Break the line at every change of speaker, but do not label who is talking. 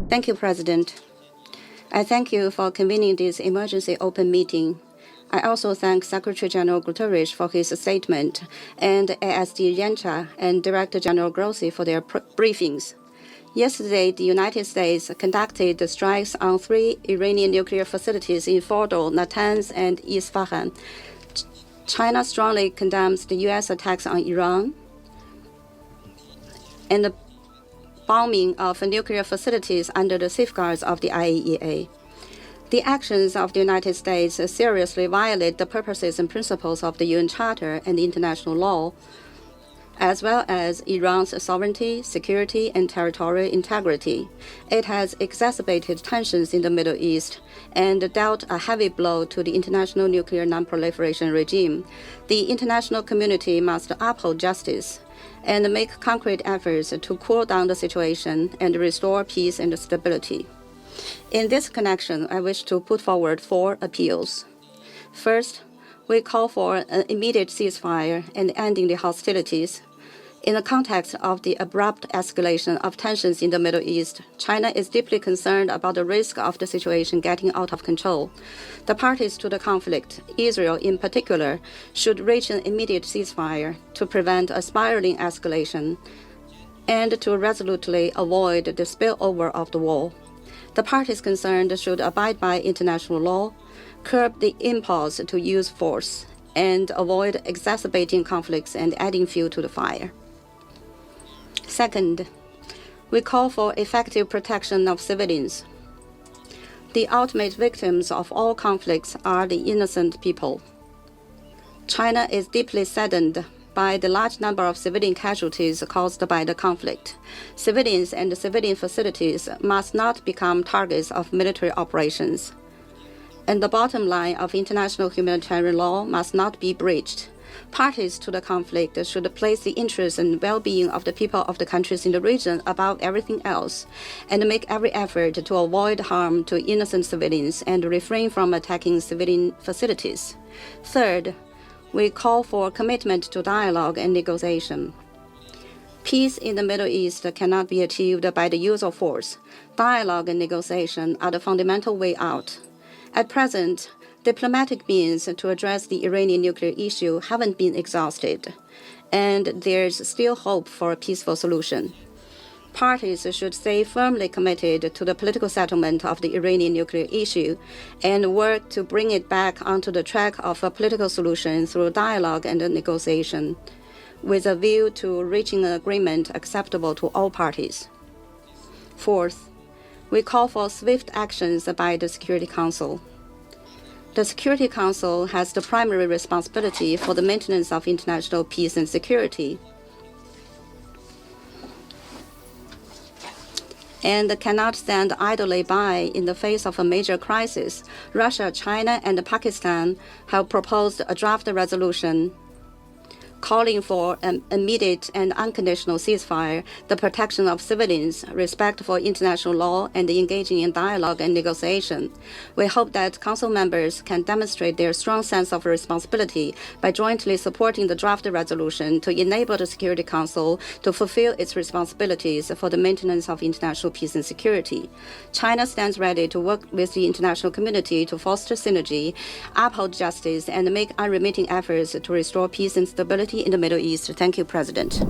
Thank you, President. I thank you for convening this emergency open meeting. I also thank Secretary General Guterres for his statement and ASD Yancha and Director General Grossi for their briefings. Yesterday, the United States conducted strikes on 3 Iranian nuclear facilities in Fordo, Natanz, and Isfahan. China strongly condemns the U.S. attacks on Iran and the bombing of nuclear facilities under the safeguards of the IAEA. The actions of the United States seriously violate the purposes and principles of the UN Charter and international law, as well as Iran's sovereignty, security, and territorial integrity. It has exacerbated tensions in the Middle East and dealt a heavy blow to the international nuclear non-proliferation regime. The international community must uphold justice and make concrete efforts to cool down the situation and restore peace and stability. In this connection, I wish to put forward 4 appeals. First, we call for an immediate ceasefire and ending the hostilities. In the context of the abrupt escalation of tensions in the Middle East, China is deeply concerned about the risk of the situation getting out of control. The parties to the conflict, Israel in particular, should reach an immediate ceasefire to prevent a spiraling escalation and to resolutely avoid the spillover of the war. The parties concerned should abide by international law, curb the impulse to use force, and avoid exacerbating conflicts and adding fuel to the fire. Second, we call for effective protection of civilians. The ultimate victims of all conflicts are the innocent people. China is deeply saddened by the large number of civilian casualties caused by the conflict. Civilians and civilian facilities must not become targets of military operations. And the bottom line of international humanitarian law must not be breached. Parties to the conflict should place the interests and well-being of the people of the countries in the region above everything else, and make every effort to avoid harm to innocent civilians and refrain from attacking civilian facilities. Third, we call for commitment to dialogue and negotiation. Peace in the Middle East cannot be achieved by the use of force. Dialogue and negotiation are the fundamental way out. At present, diplomatic means to address the Iranian nuclear issue haven't been exhausted, and there's still hope for a peaceful solution. Parties should stay firmly committed to the political settlement of the Iranian nuclear issue and work to bring it back onto the track of a political solution through dialogue and negotiation, with a view to reaching an agreement acceptable to all parties. Fourth, we call for swift actions by the Security Council. The Security Council has the primary responsibility for the maintenance of international peace and security, and cannot stand idly by in the face of a major crisis. Russia, China, and Pakistan have proposed a draft resolution calling for an immediate and unconditional ceasefire, the protection of civilians, respect for international law, and engaging in dialogue and negotiation. We hope that Council members can demonstrate their strong sense of responsibility by jointly supporting the draft resolution to enable the Security Council to fulfill its responsibilities for the maintenance of international peace and security. China stands ready to work with the international community to foster synergy, uphold justice, and make unremitting efforts to restore peace and stability in the Middle East. Thank you, President.